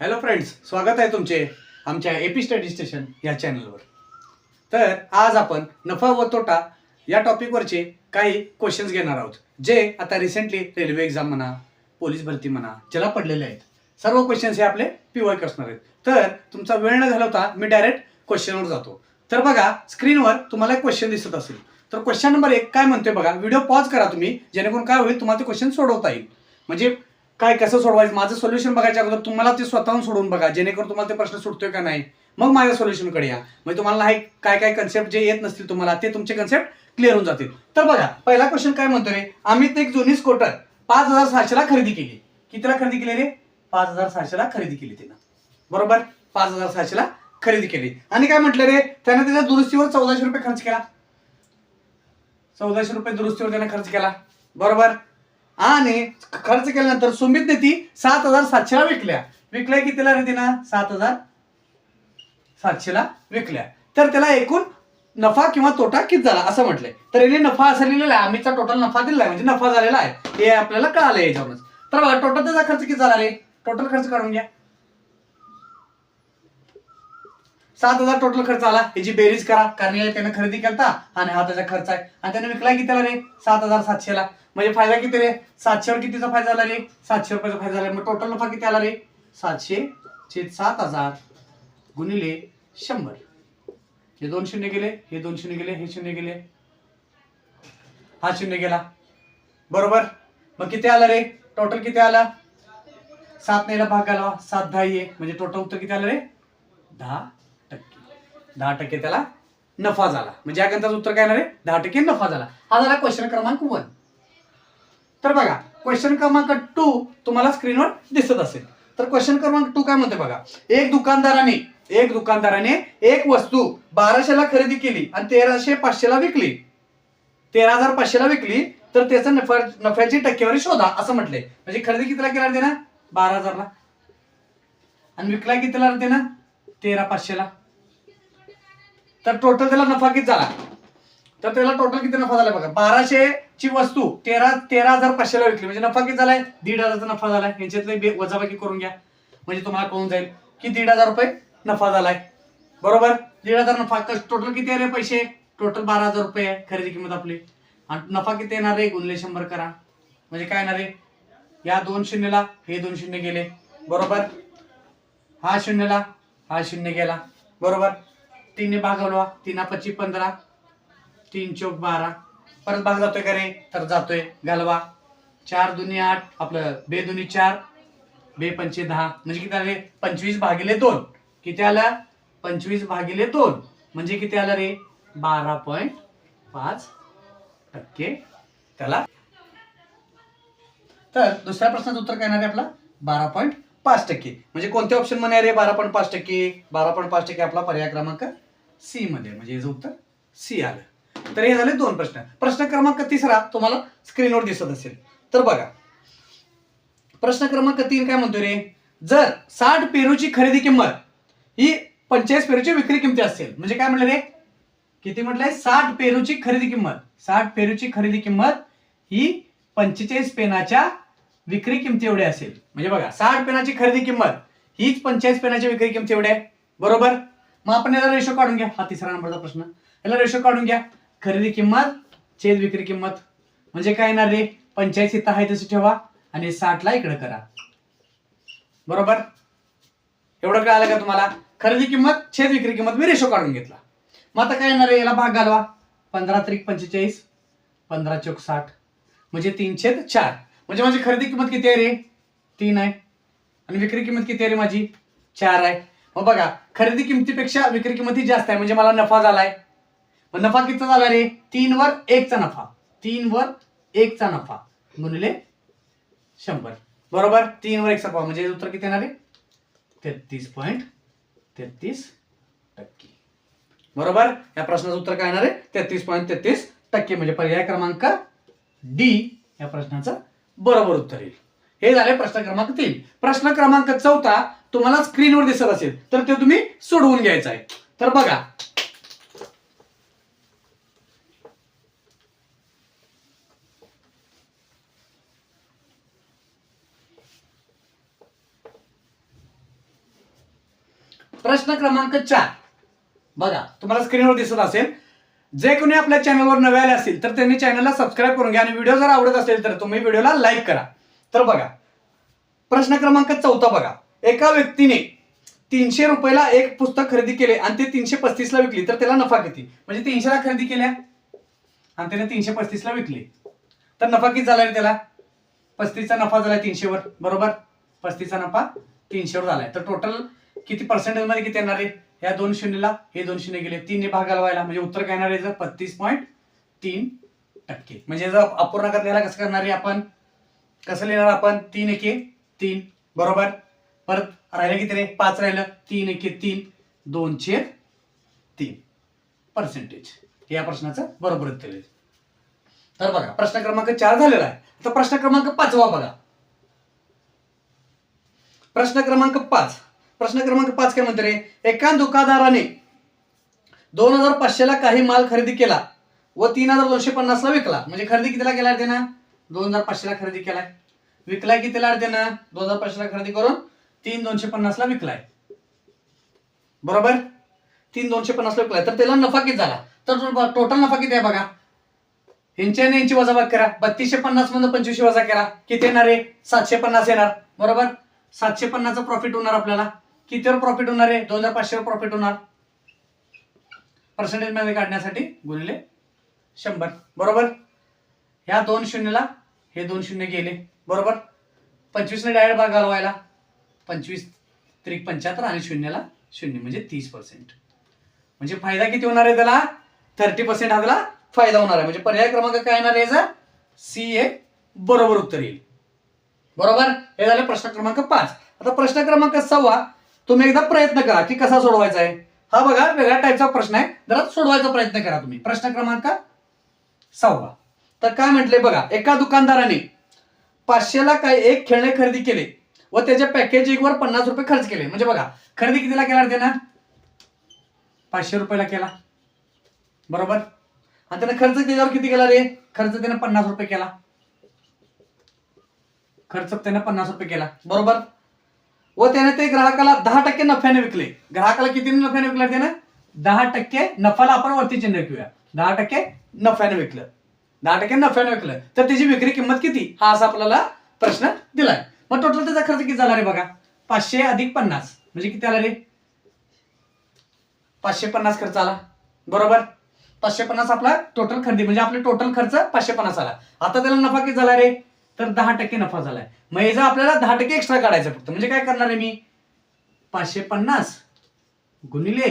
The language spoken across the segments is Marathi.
हॅलो फ्रेंड्स, स्वागत आहे तुमचे आमच्या एपी स्टडी स्टेशन या चॅनलवर. तर आज आपण नफा व तोटा या टॉपिकवरचे काही क्वेश्चन्स घेणार आहोत, जे आता रिसेंटली रेल्वे एक्झाम म्हणा, पोलीस भरती म्हणा, ज्याला पडलेले आहेत. सर्व क्वेश्चन्स हे आपले पीवायक्यू असणार आहेत. तर तुमचा वेळ न घालवता मी डायरेक्ट क्वेश्चनवर जातो. तर बघा, स्क्रीनवर तुम्हाला एक क्वेश्चन दिसत असेल. तर क्वेश्चन नंबर 1 काय म्हणतोय बघा. व्हिडिओ पॉज करा तुम्ही, जेणेकरून काय होईल, तुम्हाला ते क्वेश्चन सोडवता येईल. म्हणजे काय कसं सोडवायचं, माझं सोल्युशन बघायच्या अगोदर तुम्हाला ते स्वतःहून सोडवून बघा, जेणेकरून तुम्हाला ते प्रश्न सुटतोय का नाही, मग माझ्या सोल्युशनकडे या. म्हणजे तुम्हाला नाही काय काय कन्सेप्ट जे येत नसतील तुम्हाला, ते तुमचे कन्सेप्ट क्लिअर होऊन जातील. तर बघा, पहिला क्वेश्चन काय म्हणतोय रे. अमित एक जुनी स्कूटर 5,600 ला खरेदी केली. कितीला खरेदी केली रे? 5,600 ला खरेदी केली तिनं. बरोबर, 5,600 ला खरेदी केली. आणि काय म्हटलं रे, त्याने त्याच्या दुरुस्तीवर 1,400 रुपये खर्च केला. 1,400 रुपये दुरुस्तीवर त्याने खर्च केला. बरोबर. आणि खर्च केल्यानंतर सुमितने ती 7,700 ला विकल्या कितीला रे तिनं? 7,700 ला विकल्या. तर त्याला एकूण नफा किंवा तोटा किती झाला असं म्हटलंय. तर याने नफा असं लिहिलेला आहे, आम्हीचा टोटल नफा दिलेला आहे, म्हणजे नफा झालेला आहे हे आपल्याला कळालं याच्यावरूनच. तर बघा, टोटल त्याचा खर्च किती झाला रे? टोटल खर्च काढून घ्या. 7,000 टोटल खर्च आला. याची बेरीज करा, कारण त्याने खरेदी केलता आणि हा त्याचा खर्च आहे. आणि त्याने विकला कितीला रे? 7,700 ला. म्हणजे फायदा किती रे? 700 वर कितीचा फायदा झाला रे? 700 रुपयाचा फायदा झाला. मग टोटल नफा किती आला रे? 700/7,000 गुणिले 100. हे 2 शून्य गेले, हे 2 शून्य गेले, हे शून्य गेले, हा शून्य गेला. बरोबर. मग किती आला रे? टोटल किती आला? 7 ने भाग घालवा, 7/10 ये, म्हणजे टोटल उत्तर किती आलं रे? 10%. 10% त्याला नफा झाला. म्हणजे या गणिताचं उत्तर काय येणार आहे? 10% नफा झाला. हा झाला क्वेश्चन क्रमांक 1. तर बघा, क्वेश्चन क्रमांक 2 तुम्हाला स्क्रीनवर दिसत असेल. तर क्वेश्चन क्रमांक 2 काय म्हणते बघा. एक दुकानदाराने एक वस्तू 1,200 ला खरेदी केली आणि 13,500 ला विकली. 13,500 ला विकली, तर त्याचा नफ्याची टक्केवारी शोधा असं म्हटलंय. म्हणजे खरेदी कितीला केला रे ना? 12,000 ला. आणि विकला कितीला रे ना? 13,500 ला. तर टोटल त्याला नफा किती झाला? तर त्याला टोटल किती नफा झाला बघा. 1,200 ची वस्तू 13,500 ला विकली, म्हणजे नफा किती झालाय? 1,500 नफा झालाय. यांच्यातले वजाबाकी करून घ्या, म्हणजे तुम्हाला कळून जाईल की 1,500 रुपये नफा झालाय. बरोबर. 1,500 नफा. टोटल किती आहे रे पैसे? टोटल 12,000 रुपये आहे खरेदी किंमत आपली. आणि नफा किती येणार रे? गुणिले 100 करा, म्हणजे काय येणार रे? या 2 शून्यला हे 2 शून्य गेले. बरोबर. हा शून्यला हा शून्य गेला. बरोबर. 3 ने भाग घालवा, 3×5 15, 3×4 12. परत भाग जातोय का रे? तर जातोय. घालवा. 4×2 8, आपलं 2×2 4, 2×5 10, म्हणजे किती आले? 25/2. किती आलं? 25/2, म्हणजे किती आलं रे? 12.5% त्याला. तर दुसऱ्या प्रश्नाचं उत्तर काय येणार आहे आपला? 12.5%. म्हणजे कोणत्या ऑप्शन मध्ये आहे रे 12.5%? 12.5% आपला पर्याय क्रमांक सी मध्ये, म्हणजे याचं उत्तर सी आलं. तर हे झाले 2 प्रश्न. प्रश्न क्रमांक 3 तुम्हाला स्क्रीनवर दिसत असेल. तर बघा, प्रश्न क्रमांक 3 काय म्हणतोय रे. जर 60 पेरूची खरेदी किंमत ही 45 पेरूची विक्री किंमती असेल, म्हणजे काय म्हणलं रे? किती म्हटलंय? 60 पेरूची खरेदी किंमत. 60 पेरूची खरेदी किंमत ही 45 पेनाच्या विक्री किंमती एवढी असेल. म्हणजे बघा, 60 पेनाची खरेदी किंमत हीच 45 पेनाची विक्री किंमती एवढी आहे. बरोबर. मग आपण याला रेशो काढून घ्या. हा 3रा नंबरचा प्रश्न. याला रेशो काढून घ्या. खरेदी किंमत छेद विक्री किंमत, म्हणजे काय येणार रे? 45 इथं आहे तशी ठेवा आणि 60 ला इकडे करा. बरोबर. एवढं कळालं का तुम्हाला? खरेदी किंमत छेद विक्री किंमत मी रेशो काढून घेतला. मग आता काय येणार आहे? याला भाग घालवा. 15×3 = 45, 15×4 = 60, म्हणजे 3/4. म्हणजे माझी खरेदी किंमत किती आहे रे? 3 आहे. आणि विक्री किंमत किती आहे रे माझी? 4 आहे. मग बघा, खरेदी किंमतीपेक्षा विक्री किंमत ही जास्त आहे, म्हणजे मला नफा झालाय. मग नफा किती झाला रे? 3 वर 1 चा नफा. 3 वर 1 चा नफा गुणिले 100. बरोबर. 3 वर 1 चा नफा, म्हणजे उत्तर किती येणार आहे? 33.33%. बरोबर. या प्रश्नाचं उत्तर काय येणार आहे? 33.33%, म्हणजे पर्याय क्रमांक डी या प्रश्नाचं बरोबर उत्तर येईल. हे झाले प्रश्न क्रमांक 3. प्रश्न क्रमांक 4 तुम्हाला स्क्रीनवर दिसत असेल, तर ते तुम्ही सोडवून घ्यायचं आहे. तर बघा, प्रश्न क्रमांक 4 बघा, तुम्हाला स्क्रीनवर दिसत असेल. जे कोणी आपल्या चॅनलवर नवे आले असतील तर त्यांनी चॅनलला सबस्क्राईब करून घ्या आणि व्हिडिओ जर आवडत असेल तर तुम्ही व्हिडिओला लाईक करा. तर बघा प्रश्न क्रमांक 4 बघा, एका व्यक्तीने 300 रुपयाला एक पुस्तक खरेदी केले आणि ते 335 ला विकली तर त्याला नफा किती? म्हणजे 300 ला खरेदी केल्या आणि त्याने 335 ला विकली तर नफा किती झाला रे त्याला? 35 चा नफा झाला 300 वर, बरोबर. 35 चा नफा 300 वर झालाय. तर टोटल किती पर्सेंटेज मध्ये किती येणार आहे? या 2 शून्यला हे 2 शून्य गेले, 3 ने भाग घालवायला म्हणजे उत्तर काय येणार आहे? 35.3%. म्हणजे जर अपूर्णांकात लिहायला कसं करणार आहे आपण? कसं लिहिणार आपण? 3 एके 3, बरोबर. परत राहिलं किती रे? 5 राहिलं, 3 एके 3, 2/3 पर्सेंटेज. या प्रश्नाचं बरोबर उत्तर आहे. तर बघा प्रश्न क्रमांक 4 झालेला आहे. आता प्रश्न क्रमांक 5 बघा. प्रश्न क्रमांक 5 काय म्हणते रे? एका दुकानदाराने 2500 ला काही माल खरेदी केला व 3250 ला विकला. म्हणजे खरेदी कितीला केला त्यानं? 2500 ला खरेदी केलाय. विकलाय कितीला त्यानं? 2500 ला खरेदी करून 3250 ला विकलाय, बरोबर. 3250 ला विकलाय तर त्याला नफा किती झाला? तर टोटल नफा किती आहे बघा. यांच्या आणि यांची वजाबाकी करा. 3250 मधून 25 वजा करा, किती येणार आहे? 750 येणार, बरोबर. 750 चा प्रॉफिट होणार आपल्याला. कितीवर प्रॉफिट होणार आहे? 2500 वर प्रॉफिट होणार. पर्सेंटेज मध्ये काढण्यासाठी गुणिले 100, बरोबर. ह्या 2 शून्यला हे 2 शून्य गेले, बरोबर. 25 ने डायरेक्ट भाग घालवायला 25 त्रिक 75 आणि शून्यला 0 म्हणजे 30%. म्हणजे फायदा किती होणार आहे त्याला? 30% हा त्याला फायदा होणार आहे. म्हणजे पर्याय क्रमांक काय येणार आहे? सी हे बरोबर उत्तर येईल, बरोबर. हे झाले प्रश्न क्रमांक 5. आता प्रश्न क्रमांक 6 तुम्ही एकदा प्रयत्न करा की कसा सोडवायचा आहे. हा बघा वेगळ्या टाईपचा प्रश्न आहे, जरा सोडवायचा प्रयत्न करा तुम्ही. प्रश्न क्रमांक 6 तर काय म्हटले बघा, एका दुकानदाराने 500 ला काही एक खेळणे खरेदी केले व त्याच्या पॅकेजिंगवर 50 रुपये खर्च केले. म्हणजे बघा खरेदी कितीला केला त्यानं? 500 रुपयाला केला, बरोबर. आणि त्यानं खर्च त्याच्यावर किती केला रे? खर्च त्यानं 50 रुपये केला. खर्च त्यानं 50 रुपये केला, बरोबर. व त्याने ते ग्राहकाला 10% नफ्याने विकले. ग्राहकाला किती नफ्याने विकला त्यानं? 10% नफाला आपण वरती चिन्ह ठेवूया. 10% नफ्याने विकलं. 10% नफ्याने विकलं तर त्याची विक्री किंमत किती? हा असा आपल्याला प्रश्न दिलाय. मग टोटल त्याचा खर्च किती झाला रे बघा? 500 अधिक 50 म्हणजे किती आला रे? 550 खर्च आला, बरोबर. 550 आपला टोटल खरेदी म्हणजे आपले टोटल खर्च 550 आला. आता त्याला नफा किती झाला रे? तर 10% नफा झालाय. मग याचा आपल्याला 10% एक्स्ट्रा काढायचं फक्त. म्हणजे काय करणार आहे मी? 550 गुणिले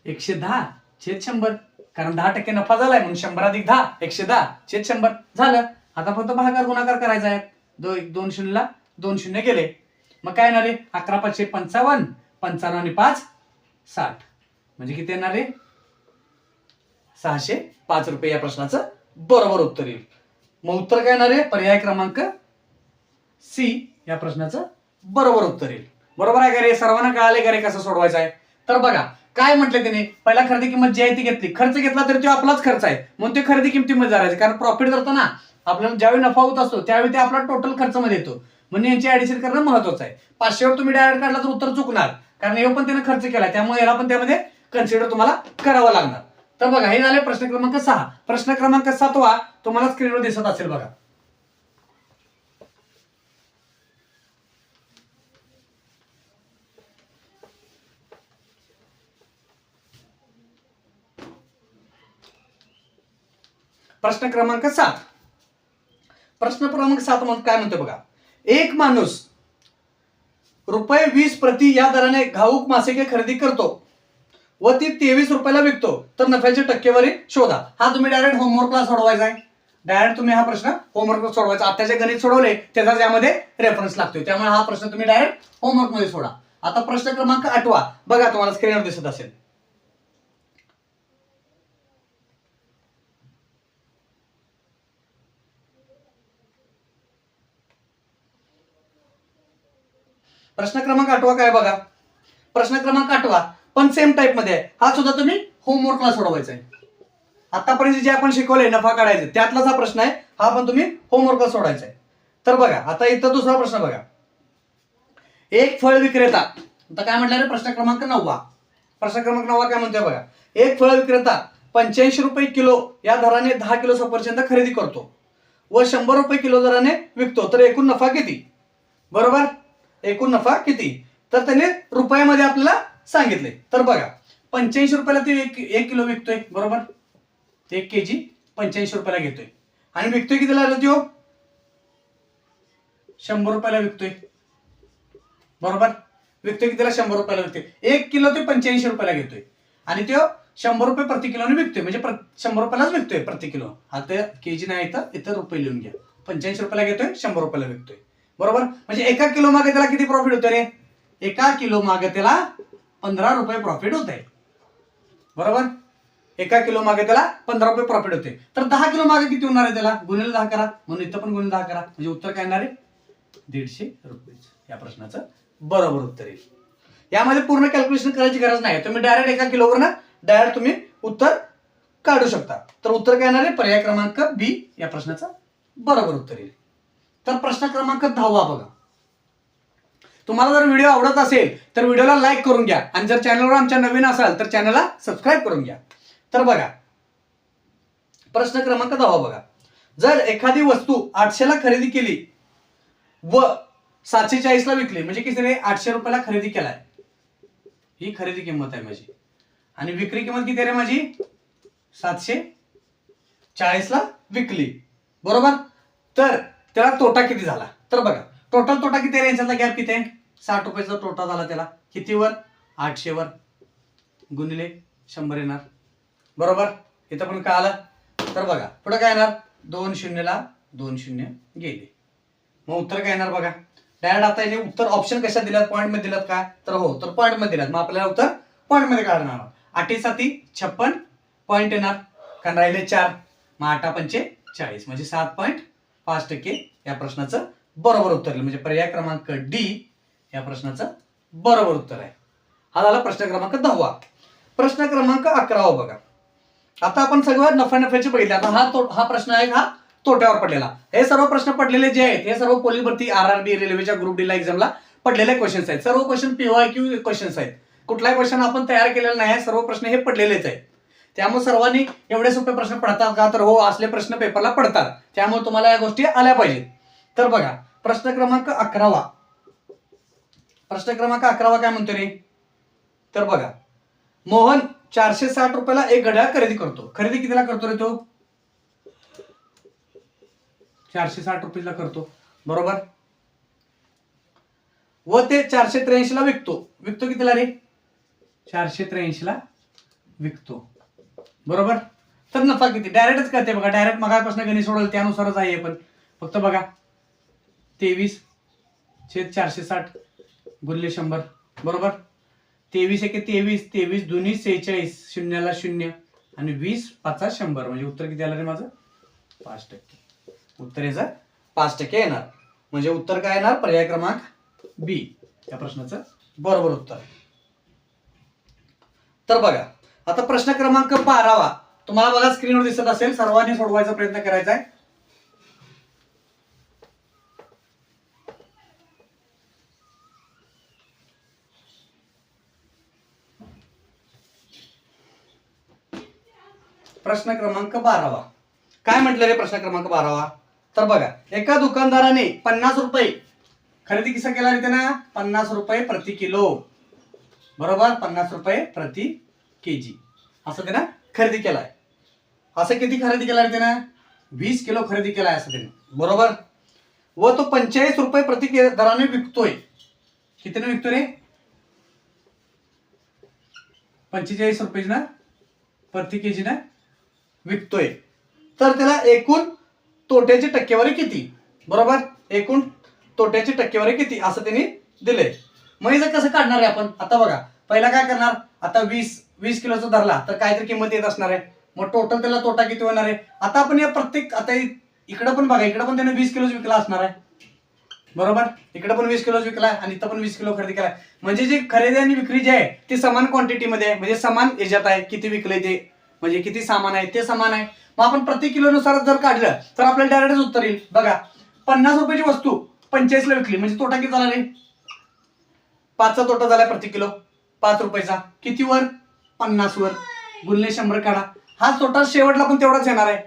110 छेद 100. कारण 10% नफा झालाय म्हणून 100 अधिक 10 110 छेद 100 झालं. आता फक्त भागाकार गुणाकार करायचा आहे. 2 शून्यला 2 शून्य गेले. मग काय येणार आहे? 11 5 55 55 आणि 5 60 म्हणजे किती येणार आहे? 605 रुपये या प्रश्नाचं बरोबर उत्तर येईल. मग उत्तर काय येणार आहे? पर्याय क्रमांक सी या प्रश्नाचं बरोबर उत्तर येईल, बरोबर आहे का रे? सर्वांना कळाले का रे कसं सोडवायचं आहे? तर बघा काय म्हटलं त्याने, पहिला खरेदी किंमत जी आहे ती घेतली. खर्च घेतला तरी तो आपलाच खर्च आहे म्हणून ते खरेदी किमतीमध्ये जायचं. कारण प्रॉफिट करतो ना आपल्याला, ज्यावेळी नफा होत असतो त्यावेळी ते आपला टोटल खर्चामध्ये येतो. म्हणजे यांची ऍडिशन करणं महत्वाचं आहे. 500 वर तुम्ही डायरेक्ट काढला तर उत्तर चुकणार, कारण हे पण त्याने खर्च केला त्यामुळे याला पण त्यामध्ये कन्सिडर तुम्हाला करावं लागणार. तर बघा हे झाले प्रश्न क्रमांक 6. प्रश्न क्रमांक 7 तुम्हाला स्क्रीनवर दिसत असेल बघा. प्रश्न क्रमांक 7 काय म्हणतो बघा, एक माणूस ₹20 प्रति या दराने घाऊक मासिके खरेदी करतो व ती 23 रुपयाला विकतो तर नफ्याची टक्केवारी शोधा. हा तुम्ही डायरेक्ट होमवर्कला सोडवायचा आहे. डायरेक्ट तुम्ही हा प्रश्न होमवर्कला सोडवायचा. आताचे गणित सोडवले त्याचा यामध्ये रेफरन्स लागतोय, त्यामुळे हा प्रश्न तुम्ही डायरेक्ट होमवर्क मध्ये सोडा. आता प्रश्न क्रमांक 8 बघा, तुम्हाला स्क्रीनवर दिसत असेल. प्रश्न क्रमांक 8 काय बघा. प्रश्न क्रमांक 8 पण सेम टाइप मध्ये आहे. हा सुद्धा तुम्ही होमवर्कला सोडवायचा आहे. आतापर्यंत जे आपण शिकवले नफा काढायचा त्यातलाच हा प्रश्न आहे. हा पण तुम्ही होमवर्कला सोडायचा आहे. तर बघा आता इथं दुसरा प्रश्न बघा. एक फळ विक्रेता आता काय म्हटलं रे प्रश्न क्रमांक 9. प्रश्न क्रमांक 9 काय म्हणतोय बघा. एक फळ विक्रेता 85 रुपये किलो या दराने 10 किलो सफरचंद खरेदी करतो व 100 रुपये किलो दराने विकतो, तर एकूण नफा किती? बरोबर, एकूण नफा किती? तर त्याने रुपयामध्ये आपल्याला सांगितले. तर बघा 85 रुपयाला ते एक किलो विकतोय, बरोबर, 1 केजी 85 रुपयाला घेतोय आणि विकतोय कितीला तो 100 रुपयाला विकतोय, बरोबर, विकतोय कितीला 100 रुपयाला विकतोय. 1 किलो ते 85 रुपयाला घेतोय आणि तो 100 रुपये प्रति किलोने विकतोय, म्हणजे 100 रुपयालाच विकतोय प्रति किलो. आता केजी नाही इथं रुपये लिहून घ्या. 85 रुपयाला घेतोय, 100 रुपयाला विकतोय, बरोबर. म्हणजे एका किलो मागे त्याला किती प्रॉफिट होतं रे? एका किलो मागे त्याला 15 रुपये प्रॉफिट होत आहे, बरोबर. एका किलो मागे त्याला 15 रुपये प्रॉफिट होते. तर 10 किलो मागे किती होणार आहे त्याला? गुणिले 10 करा, म्हणून इथं पण गुणिले 10 करा, म्हणजे उत्तर काय येणार आहे? 150 रुपये. या प्रश्नाचं बरोबर उत्तर येईल. यामध्ये पूर्ण कॅल्क्युलेशन करायची गरज नाही, तुम्ही डायरेक्ट एका किलोवर ना डायरेक्ट तुम्ही उत्तर काढू शकता. तर उत्तर काय येणार आहे? पर्याय क्रमांक बी या प्रश्नाचं बरोबर उत्तर येईल. तर प्रश्न क्रमांक 10 बघा. तुम्हाला जर व्हिडिओ आवडत असेल तर व्हिडिओला लाईक करून घ्या आणि जर चॅनलवर आमच्या नवीन असाल तर चॅनलला सबस्क्राईब करून घ्या. तर बघा प्रश्न क्रमांक 10 बघा. जर एखादी वस्तू 800 ला खरेदी केली व 740 ला विकली, म्हणजे किती रे? 800 रुपयाला खरेदी केलाय, ही खरेदी किंमत आहे माझी, आणि विक्री किंमत किती रे माझी? 740 ला विकली, बरोबर. तर त्याला तोटा किती झाला? तर बघा टोटल तोटा किती आहे? यांच्यातला गॅप किती आहे? 60 रुपयाचा तोटा झाला त्याला. कितीवर? 800 वर गुणिले 100 येणार, बरोबर. इथं पण काय आलं? तर बघा पुढे काय येणार? 2 शून्यला 2 शून्य गेले, मग उत्तर काय येणार बघा. डायरेक्ट आता याने उत्तर ऑप्शन कशा दिल्यात? पॉईंट मध्ये दिल्यात का? तर हो, तर पॉईंट मध्ये दिल्यात, मग आपल्याला उत्तर पॉईंट मध्ये काढणार. 8 7 56 पॉईंट येणार, कारण राहिले 4, मग 8 पंचे 40, म्हणजे 7.5% या प्रश्नाचं बरोबर उत्तर आहे. म्हणजे पर्याय क्रमांक डी या प्रश्नाचं बरोबर उत्तर आहे. हा झाला प्रश्न क्रमांक 10. प्रश्न क्रमांक 11 बघा. आता आपण सगळं नफा नफ्याचे बघितले. आता हा प्रश्न आहे, हा तोट्यावर पडलेला. हे सर्व प्रश्न पडलेले जे आहेत हे सर्व पोलीस भरती, आरआरबी, रेल्वेच्या ग्रुप डी ला एक्झामला पडलेले क्वेश्चन्स आहेत. सर्व क्वेश्चन पीवायक्यू क्वेश्चन्स आहेत. कुठलाही क्वेश्चन आपण तयार केलेला नाही, सर्व प्रश्न हे पडलेलेच आहेत. त्यामुळे सर्वांनी एवढे सोपे प्रश्न पडतात का? तर हो, असले प्रश्न पेपरला पडतात, त्यामुळे तुम्हाला या गोष्टी आल्या पाहिजेत. तर बघा प्रश्न क्रमांक 11. प्रश्न क्रमांक 11 काय म्हणतो रे? तर बघा मोहन 460 रुपयाला एक घड्याळ खरेदी करतो. खरेदी कितीला करतो रे तो? 460 रुपयाला करतो, बरोबर. व ते 483 ला विकतो. विकतो कितीला रे? 483 ला विकतो, बरोबर. तर नफा किती? डायरेक्टच करते बघा, डायरेक्ट मगापासून गणित सोडवलं त्यानुसारच आहे. पण फक्त बघा 23/460 गुणिले 100, बरोबर. 23 एके 23, 23 दुनी 46, शून्याला 0 आणि 20 5 100, म्हणजे उत्तर किती आलं रे माझं? 5%. उत्तर याचं 5% येणार, म्हणजे उत्तर काय येणार? पर्याय क्रमांक बी या प्रश्नाचं बरोबर उत्तर आहे. तर बघा आता प्रश्न क्रमांक 12 तुम्हाला बघा स्क्रीनवर दिसत असेल, सर्वांनी सोडवायचा प्रयत्न करायचा आहे. प्रश्न क्रमांक 12 काय म्हटलं रे? प्रश्न क्रमांक 12 तर बघा एका दुकानदाराने 50 रुपये खरेदी किसा केला रे त्यानं? 50 रुपये प्रति किलो, बरोबर. 50 रुपये प्रति केजी असं त्यानं खरेदी केलाय. असं किती खरेदी केलाय त्यानं? 20 किलो खरेदी केलाय असं त्यानं, बरोबर. व तो 45 रुपये प्रति दराने विकतोय. कितीने विकतोय रे? 45 रुपये ना प्रति केजी ना विकतोय. तर त्याला एकूण तोट्याची टक्केवारी किती? बरोबर, एकूण तोट्याची टक्केवारी किती असं त्यांनी दिले. मग इथं कसं काढणार आहे आपण? आता बघा पहिला काय करणार, आता 20 किलोचा धरला तर काहीतरी किंमत येत असणार आहे, मग टोटल त्याला तोटा किती होणार आहे? आता आपण या प्रत्येक, आता इकडं पण बघा, इकडं पण त्याने 20 किलो विकला असणार आहे, बरोबर. इकडे पण 20 किलो विकलाय आणि इथं पण 20 किलो खरेदी केलाय, म्हणजे जी खरेदी आणि विक्री जी आहे ती समान क्वांटिटीमध्ये आहे, म्हणजे समान याच्यात आहे. किती विकले ते, म्हणजे किती सामान आहे ते समान आहे. मग आपण प्रति किलोनुसार जर काढलं तर आपल्याला डायरेक्टच उत्तर येईल. बघा 50 रुपयाची वस्तू 45 ला विकली, म्हणजे तोटा किती झाला रे? 5चा तोटा झाला प्रति किलो 5 रुपयाचा, कितीवर 50 वर, गुणले 100 काढा. हा तोटा शेवटला पण तेवढाच येणार आहे.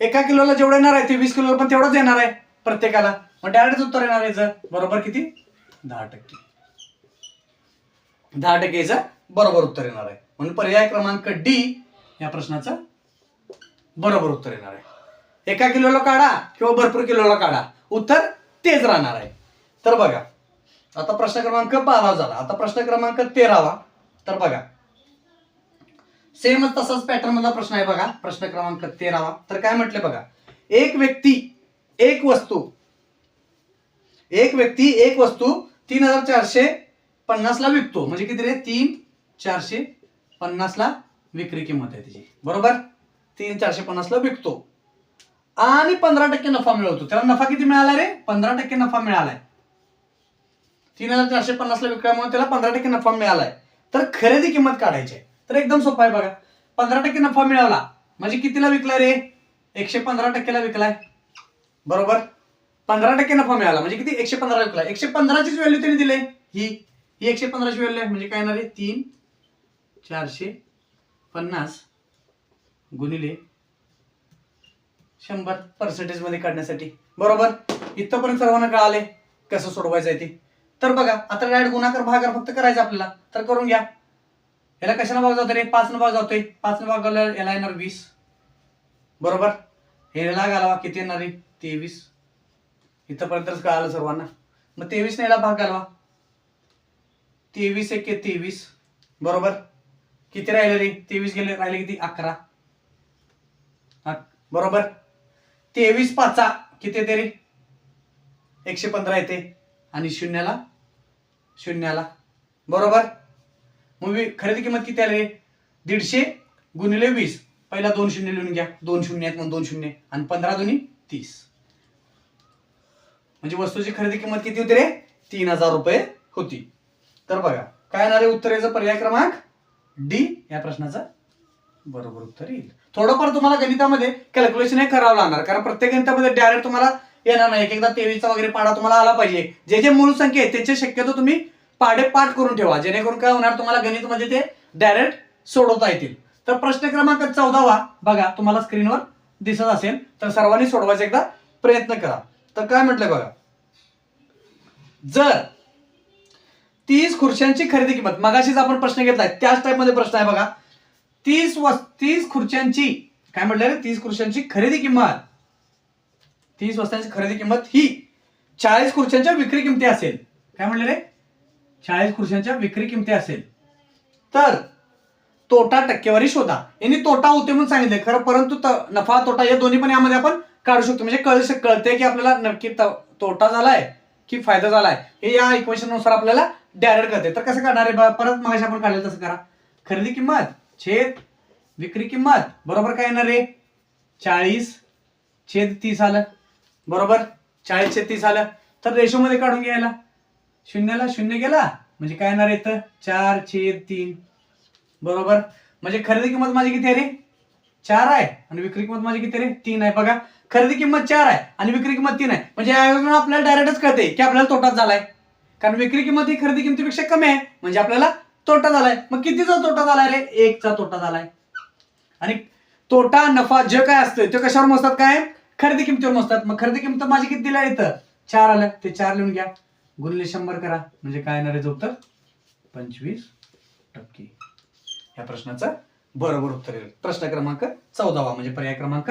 1 किलोला जेवढं येणार आहे ते 20 किलोला पण तेवढंच येणार आहे प्रत्येकाला. मग डायरेक्ट उत्तर येणार आहे बरोबर किती 10%. 10% बरोबर उत्तर येणार आहे. म्हणून पर्याय क्रमांक डी या प्रश्नाचं बरोबर उत्तर येणार आहे. 1 किलोला काढा किंवा भरपूर किलोला काढा, उत्तर तेच राहणार आहे. तर बघा आता प्रश्न क्रमांक 12 झाला. आता प्रश्न क्रमांक 13. तर बघा सेमच तसाच पॅटर्न मधला प्रश्न आहे बघा. प्रश्न क्रमांक 13. तर काय म्हटले बघा, एक व्यक्ती एक वस्तू 3450 ला विकतो. म्हणजे किती रे 3450 ला विक्री किंमत आहे त्याची, बरोबर. 3450 ला विकतो आणि 15% नफा मिळवतो. त्याला नफा किती मिळाला रे 15% नफा मिळालाय. 3450 ला विकल्यामुळे त्याला 15% नफा मिळालाय. तर खरेदी किंमत काढायची आहे. तर एकदम सोपं आहे बघा. 15% नफा मिळवला म्हणजे कितीला विकलाय रे 115%ला विकलाय, बरोबर. 15% नफा मिळाला म्हणजे किती 115 विकलाय. 115 ची व्हॅल्यू त्यांनी दिले, ही 115 ची व्हॅल्यू आहे. म्हणजे काय येणार आहे 3450 गुणिले 100% मध्ये काढण्यासाठी, बरोबर. इथपर्यंत सर्वांना कळाले कसं सोडवायचं आहे ते. तर बघा आता डायरेक्ट गुणाकार भागाकार फक्त करायचं आपल्याला. तर करून घ्या. याला कशाला भाग जातोय रे 5 न भाग जातोय. 5 न भाग घालला याला येणार 20, बरोबर. याला घालावा किती येणार आहे 23. इथपर्यंतच कळालं सर्वांना. मग 23 ने याला भाग घालवा. 23 1 23, बरोबर. किती राहिले रे 23 गेले, राहिले किती 11, बरोबर. 23 5 किती येते रे 115 येते आणि शून्याला, बरोबर. मग खरेदी किंमत किती आली 150 गुणिले 20. पहिला 2 शून्य लिहून घ्या. 2 शून्य आहेत म्हणून 2 शून्य आणि 15 दुनी 30. म्हणजे वस्तूची खरेदी किंमत किती होती रे 3000 रुपये होती. तर बघा काय येणार आहे उत्तर याचा पर्याय क्रमांक डी या प्रश्नाचं बरोबर उत्तर येईल. थोडंफार तुम्हाला गणितामध्ये कॅल्क्युलेशन हे करावं लागणार, कारण प्रत्येक गणितामध्ये डायरेक्ट तुम्हाला येणार नाही. एकदा 23चा वगैरे पाडा तुम्हाला आला पाहिजे. जे मूळ संख्या आहेत त्याचे शक्यतो तुम्ही पाढे पाठ करून ठेवा, जेणेकरून काय होणार तुम्हाला गणितमध्ये ते डायरेक्ट सोडवता येतील. तर प्रश्न क्रमांक 14 बघा तुम्हाला स्क्रीनवर दिसत असेल, तर सर्वांनी सोडवायचा एकदा प्रयत्न करा. तर काय म्हटलंय बघा, जर 30 खुर्च्यांची खरेदी किंमत, मगाशीच आपण प्रश्न घेतलाय त्याच टाइप मध्ये प्रश्न आहे बघा. 30 खुर्च्यांची काय म्हटलं रे 30 खुर्च्यांची खरेदी किंमत, 30 वस्तूंची खरेदी किंमत ही 40 खुर्च्यांच्या विक्री किमती असेल. काय म्हटलं रे 40 खुर्च्यांच्या विक्री किमती असेल तर तोटा टक्केवारी शोधा. यांनी तोटा होते म्हणून सांगितले खरं, परंतु नफा तोटा या दोन्ही पण यामध्ये आपण काढू शकतो. म्हणजे कळते की आपल्याला नक्की तोटा झालाय की फायदा झालाय हे या इक्वेशन नुसार आपल्याला डायरेक्ट कळते. तर कसं करणार आहे परत मगाशी आपण काढलं तसं करा. खरेदी किंमत छेद विक्री किंमत बरोबर काय येणार आहे 40/30 आलं, बरोबर. 40/30 आलं तर रेशो मध्ये काढून घ्यायला. शून्याला शून्य गेला म्हणजे काय येणार आहे 4/3, बरोबर. म्हणजे खरेदी किंमत माझी किती आहे रे 4 आहे आणि विक्री किंमत माझी किती रे 3 आहे. बघा खरेदी किंमत 4 आहे आणि विक्री किंमत 3 आहे. म्हणजे यावरून आपल्याला डायरेक्टच कळते की आपल्याला तोटाच झालाय, कारण विक्री किंमत ही खरेदी किमतीपेक्षा कमी आहे म्हणजे आपल्याला तोटा झालाय. मग कितीचा तोटा झालाय रे 1चा तोटा झालाय. आणि तोटा नफा जे काय असतं ते कशावर मोजतात काय खरेदी किमतीवर मोजतात. मग खरेदी किंमत माझी किती दिल्या इथं 4 आलं, ते 4 लिहून घ्या गुणिले 100 करा म्हणजे काय येणार आहे उत्तर 25%. या प्रश्नाचं बरोबर उत्तर येईल. प्रश्न क्रमांक 14 म्हणजे पर्याय क्रमांक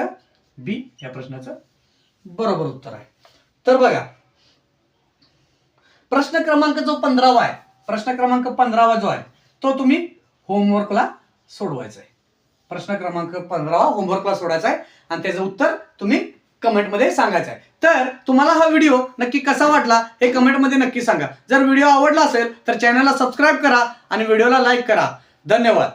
बी या प्रश्नाचं बरोबर उत्तर आहे. तर बघा प्रश्न क्रमांक जो 15 आहे, प्रश्न क्रमांक 15 जो आहे तो तुम्ही होमवर्कला सोडवायचा आहे. प्रश्न क्रमांक 15 होमवर्कला सोडायचा आहे आणि त्याचं उत्तर तुम्ही कमेंटमध्ये सांगायचं आहे. तर तुम्हाला हा व्हिडिओ नक्की कसा वाटला हे कमेंटमध्ये नक्की सांगा. जर व्हिडिओ आवडला असेल तर चॅनलला सबस्क्राईब करा आणि व्हिडिओला लाईक करा. धन्यवाद.